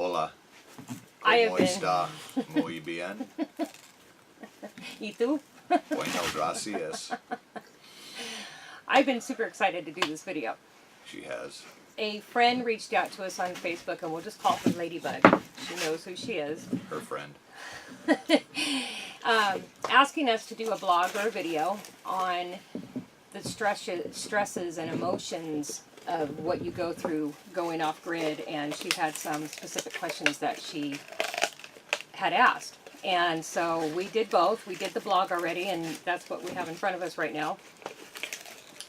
Hola. I have ¿Cómo been. está? Muy bien. ¿Y tú? Bueno, gracias. I've been super excited to do this video. She has. A friend reached out to us on Facebook, and we'll just call her Ladybug. She knows who she is. Her friend. Asking us to do a blog or a video on the stresses and emotions of what you go through going off grid, and she had some specific questions that she had asked. And so we did both. We did the blog already, and that's what we have in front of us right now.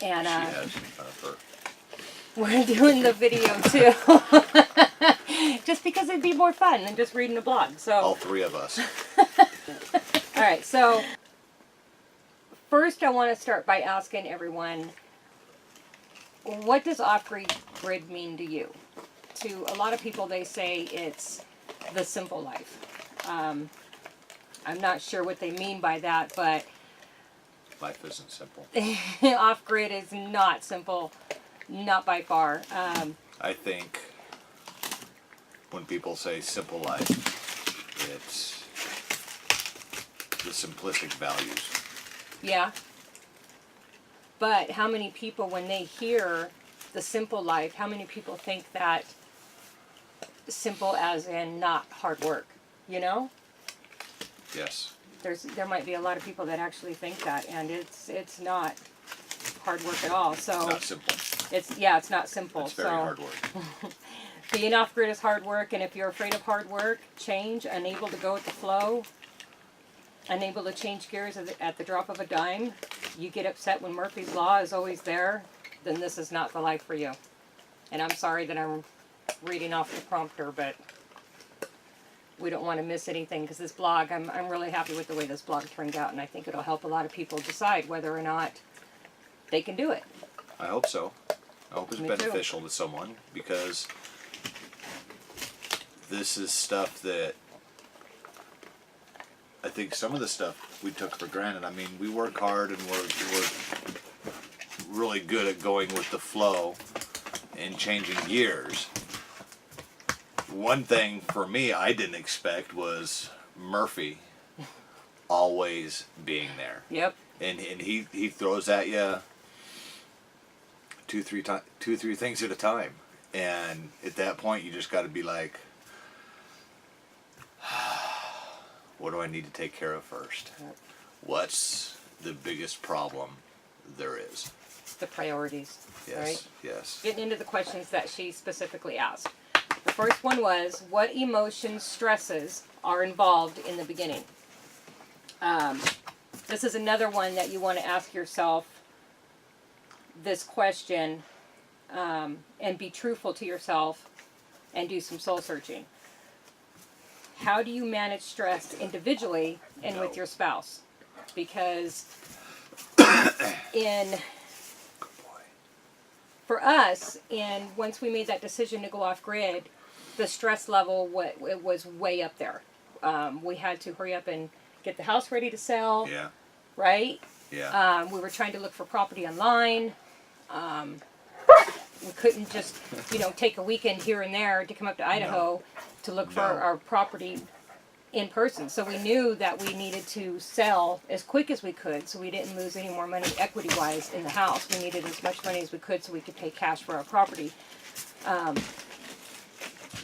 And She has in front of her. we're doing the video too. Just because it'd be more fun than just reading a blog. So All three of us. all right, so first I want to start by asking everyone, what does off-grid mean to you? To a lot of people, they say it's the simple life. I'm not sure what they mean by that, but Life isn't simple. off-grid is not simple, not by far. I think when people say simple life, it's the simplistic values. Yeah. But how many people, when they hear the simple life, how many people think that simple as in not hard work, you know? Yes. There might be a lot of people that actually think that, and it's not hard work at all. So It's not simple. it's not simple. It's very hard work. Being off grid is hard work, and if you're afraid of hard work, change, unable to go with the flow, unable to change gears at the drop of a dime, you get upset when Murphy's Law is always there, then this is not the life for you. And I'm sorry that I'm reading off the prompter, but we don't want to miss anything, because this blog, I'm really happy with the way this blog turned out, and I think it'll help a lot of people decide whether or not they can do it. I hope so. I hope it's Me too. beneficial to someone, because this is stuff that I think some of the stuff we took for granted. I mean, we work hard and we're really good at going with the flow and changing gears. One thing for me I didn't expect was Murphy always being there. Yep. And he throws at you two, three things at a time. And at that point, you just got to be like, what do I need to take care of first? Yep. What's the biggest problem there is? The priorities, Yes, right? yes. Getting into the questions that she specifically asked. The first one was, what emotions, stresses are involved in the beginning? This is another one that you want to ask yourself this question, and be truthful to yourself and do some soul searching. How do you manage stress individually and with your spouse? Because for us, and once we made that decision to go off grid, the stress level it was way up there. We had to hurry up and get the house ready to sell. Yeah. Right? Yeah. We were trying to look for property online. We couldn't just, take a weekend here and there to come up to Idaho to look for our property in person. So we knew that we needed to sell as quick as we could, so we didn't lose any more money equity-wise in the house. We needed as much money as we could so we could pay cash for our property.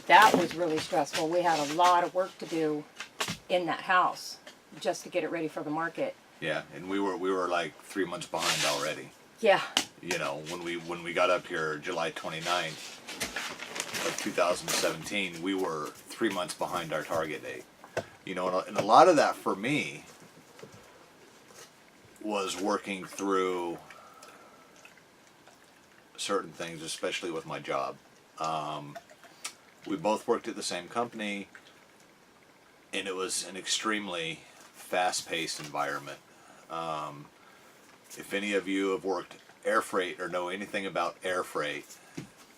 That was really stressful. We had a lot of work to do in that house just to get it ready for the market. Yeah, and we were like 3 months behind already. Yeah. When we got up here July 29th of 2017, we were 3 months behind our target date. And a lot of that for me was working through certain things, especially with my job. We both worked at the same company, and it was an extremely fast-paced environment. If any of you have worked air freight or know anything about air freight,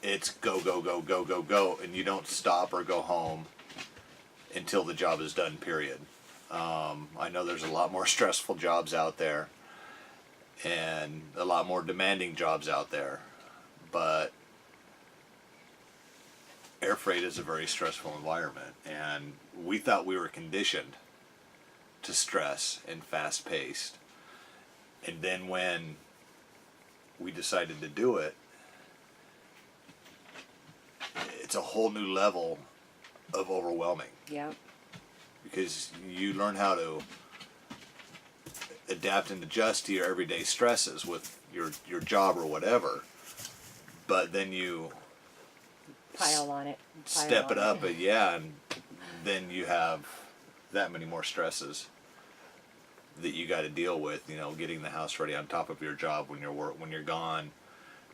it's go, go, go, go, go, go, and you don't stop or go home until the job is done, period. I know there's a lot more stressful jobs out there and a lot more demanding jobs out there, but air freight freight is a very stressful environment, and we thought we were conditioned to stress and fast paced. And then when we decided to do it, it's a whole new level of overwhelming, Yeah. because you learn how to adapt and adjust to your everyday stresses with your job or whatever, but then you Pile on it. step it up, and then you have that many more stresses that you got to deal with, getting the house ready on top of your job when you're gone,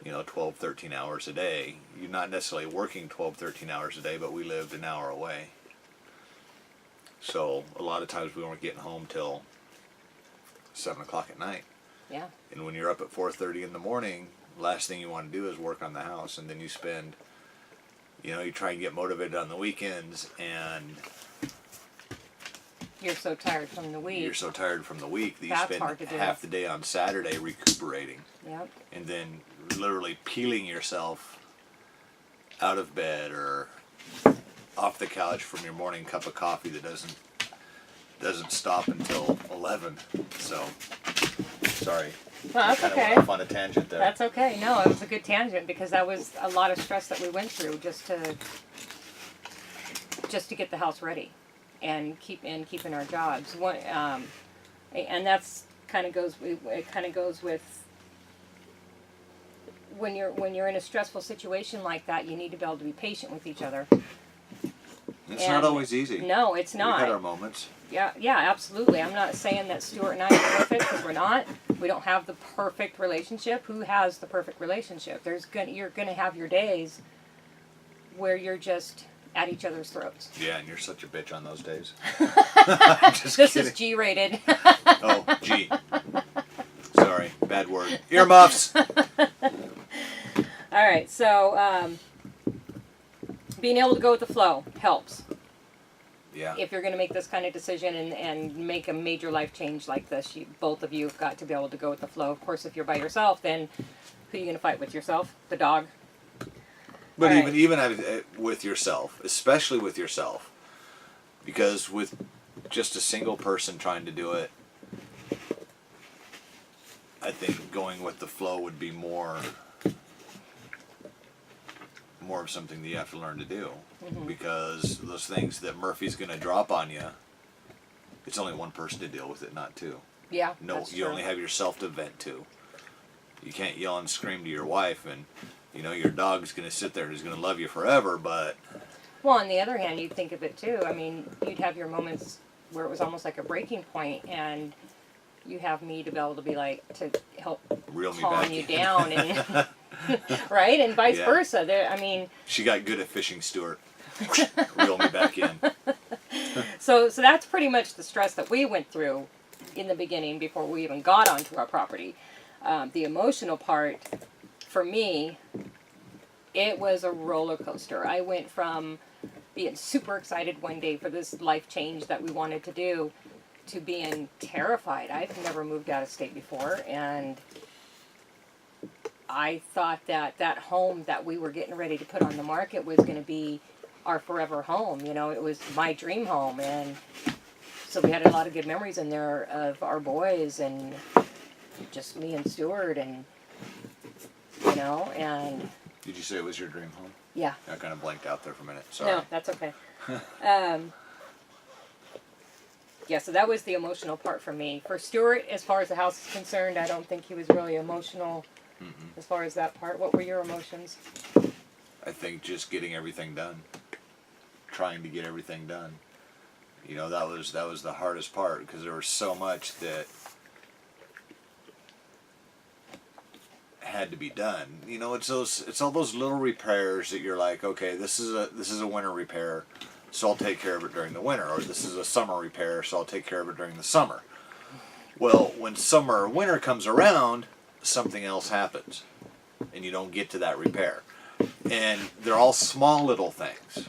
12, 13 hours a day. You're not necessarily working 12, 13 hours a day, but we lived an hour away. So a lot of times we weren't getting home till 7 o'clock at night. Yeah. And when you're up at 4:30 in the morning, last thing you want to do is work on the house, and then you spend, you try and get motivated on the weekends, and You're so tired from the week. you're so tired from the week that you That's spend hard to do. half the day on Saturday recuperating, Yep. and then literally peeling yourself out of bed or off the couch from your morning cup of coffee that doesn't stop until 11. So, sorry. Well, that's Kind of okay. went off on a tangent there. That's okay. No, it was a good tangent because that was a lot of stress that we went through just to get the house ready and keeping our jobs. And that's kind of goes. It kind of goes with when you're in a stressful situation like that. You need to be able to be patient with each other. It's not always easy. No, it's not. We've had our moments. Yeah, absolutely. I'm not saying that Stuart and I are perfect, because we're not. We don't have the perfect relationship. Who has the perfect relationship? You're gonna have your days where you're just at each other's throats. Yeah, and you're such a bitch on those days. Just This kidding. is G-rated. Oh, G. Sorry, bad word. Earmuffs. All right, so being able to go with the flow helps. Yeah. If you're going to make this kind of decision and make a major life change like this, both of you have got to be able to go with the flow. Of course, if you're by yourself, then who are you going to fight with? Yourself? The dog? But All right. even with yourself, especially with yourself, because with just a single person trying to do it, I think going with the flow would be more of something that you have to learn to do, because those things that Murphy's going to drop on you, it's only one person to deal with it, not two. Yeah, No, that's you true. only have yourself to vent to. You can't yell and scream to your wife, and your dog's going to sit there and he's going to love you forever, but Well, on the other hand, you'd think of it too. I mean, you'd have your moments where it was almost like a breaking point, and you have me to be able to be like, to help reel me calm back you in. down, and right, and vice Yeah. versa. I mean, She got good at fishing, Stuart. Reel me back in. so that's pretty much the stress that we went through in the beginning before we even got onto our property. The emotional part, for me, it was a roller coaster. I went from being super excited one day for this life change that we wanted to do to being terrified. I've never moved out of state before, and I thought that home that we were getting ready to put on the market was going to be our forever home. It was my dream home, and so we had a lot of good memories in there of our boys and just me and Stuart, and and Did you say it was your dream home? yeah. I kind of blanked out there for a minute. Sorry. No, that's okay. Yeah, so that was the emotional part for me. For Stuart, as far as the house is concerned, I don't think he was really emotional as far as that part. What were your emotions? I think just getting everything done. Trying to get everything done. That was the hardest part, because there was so much that had to be done. It's all those little repairs that you're like, okay, this is a winter repair, so I'll take care of it during the winter, or this is a summer repair, so I'll take care of it during the summer. Well, when summer or winter comes around, something else happens, and you don't get to that repair. And they're all small little things.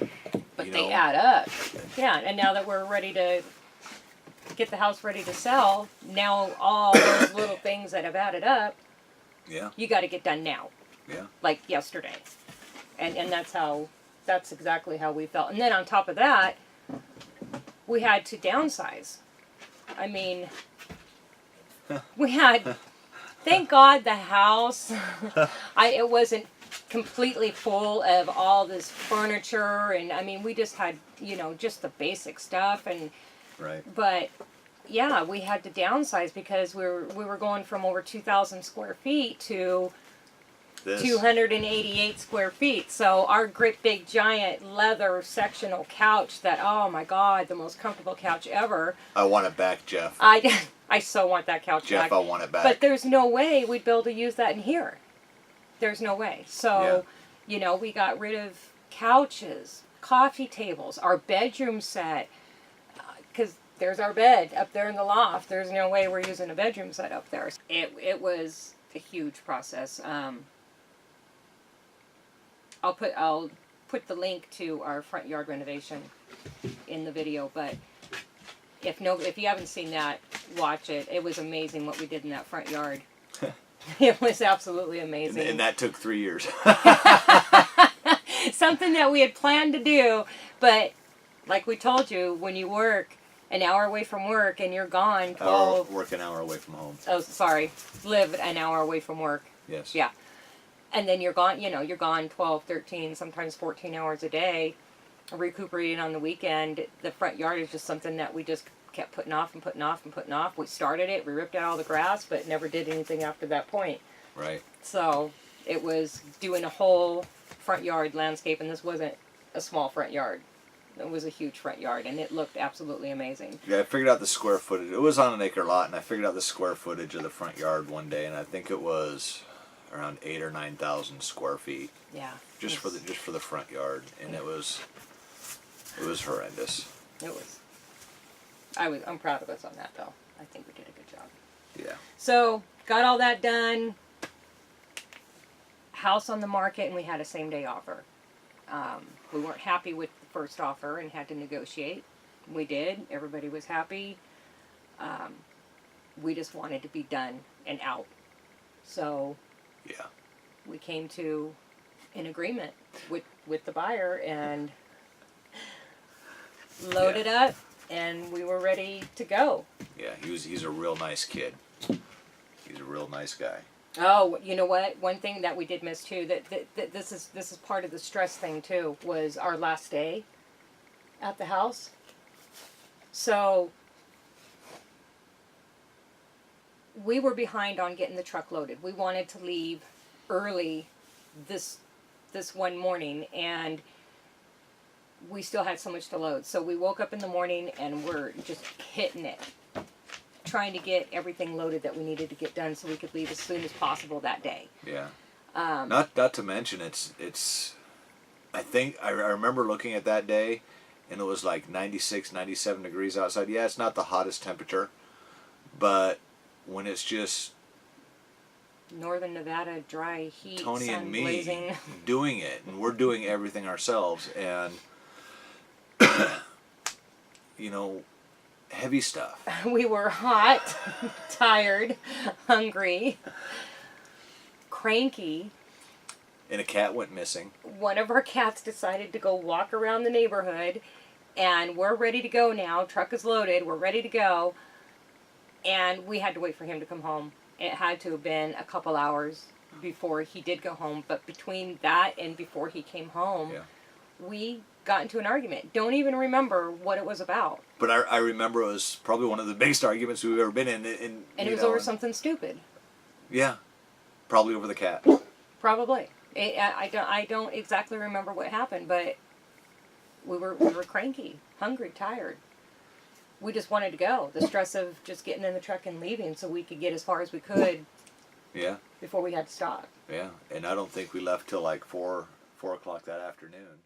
But they add up. Yeah, and now that we're ready to get the house ready to sell, now all those little things that have added up, Yeah. you got to get done now, Yeah. like yesterday. And that's how that's exactly how we felt. And then on top of that, we had to downsize. I mean, we had, thank God the house, it wasn't completely full of all this furniture, and I mean, we just had, you know, just the basic stuff, and, Right. but yeah, we had to downsize because we were going from over 2,000 square feet to This. 288 square feet. So our great big giant leather sectional couch that, oh my God, the most comfortable couch ever. I want it back, Jeff. I so want that couch Jeff, back. I want it back. But there's no way we'd be able to use that in here. There's no way. So, you know, we got rid of couches, coffee tables, our bedroom set, because there's our bed up there in the loft. There's no way we're using a bedroom set up there. It was a huge process. I'll put the link to our front yard renovation in the video, but if you haven't seen that, watch it. It was amazing what we did in that front yard. It was absolutely amazing. And that took 3 years. Something that we had planned to do, but like we told you, when you work an hour away from work and you're gone 12... Work an hour away from home. Oh, sorry. Live an hour away from work. Yes. Yeah. And then you're gone, you know, you're gone 12, 13, sometimes 14 hours a day, recuperating on the weekend. The front yard is just something that we just kept putting off and putting off and putting off. We started it, we ripped out all the grass, but never did anything after that point. Right. So it was doing a whole front yard landscape, and this wasn't a small front yard. It was a huge front yard, and it looked absolutely amazing. Yeah, I figured out the square footage. It was on an acre lot, and I figured out the square footage of the front yard one day, and I think it was around 8,000 or 9,000 square feet. Yeah. Just for the front yard, and it was horrendous. It was. I'm proud of us on that, though. I think we did a good job. Yeah. So, got all that done. House on the market, and we had a same-day offer. We weren't happy with the first offer and had to negotiate. We did. Everybody was happy. We just wanted to be done and out. So, Yeah. we came to an agreement with the buyer and loaded up, and we were ready to go. Yeah, he's a real nice kid. He's a real nice guy. Oh, you know what? One thing that we did miss too, that this is part of the stress thing too, was our last day at the house. So we were behind on getting the truck loaded. We wanted to leave early this one morning, and we still had so much to load. So we woke up in the morning and we're just hitting it, trying to get everything loaded that we needed to get done so we could leave as soon as possible that day. Yeah. Not to mention it's I think I remember looking at that day, and it was like 96, 97 degrees outside. Yeah, it's not the hottest temperature, but when it's just Northern Nevada dry heat, Tony sun and me blazing. doing it, and we're doing everything ourselves, and you know, heavy stuff. We were hot, tired, hungry, cranky. And a cat went missing. One of our cats decided to go walk around the neighborhood, and we're ready to go now. Truck is loaded. We're ready to go. And we had to wait for him to come home. It had to have been a couple hours before he did go home. But between that and before he came home, we got into an argument. Don't even remember what it was about. But I remember it was probably one of the biggest arguments we've ever been in. And it was over something stupid. Yeah. Probably over the cat. Probably. I don't exactly remember what happened, but we were cranky, hungry, tired. We just wanted to go. The stress of just getting in the truck and leaving so we could get as far as we could. Yeah. Before we had to stop. Yeah, and I don't think we left till like 4 o'clock that afternoon.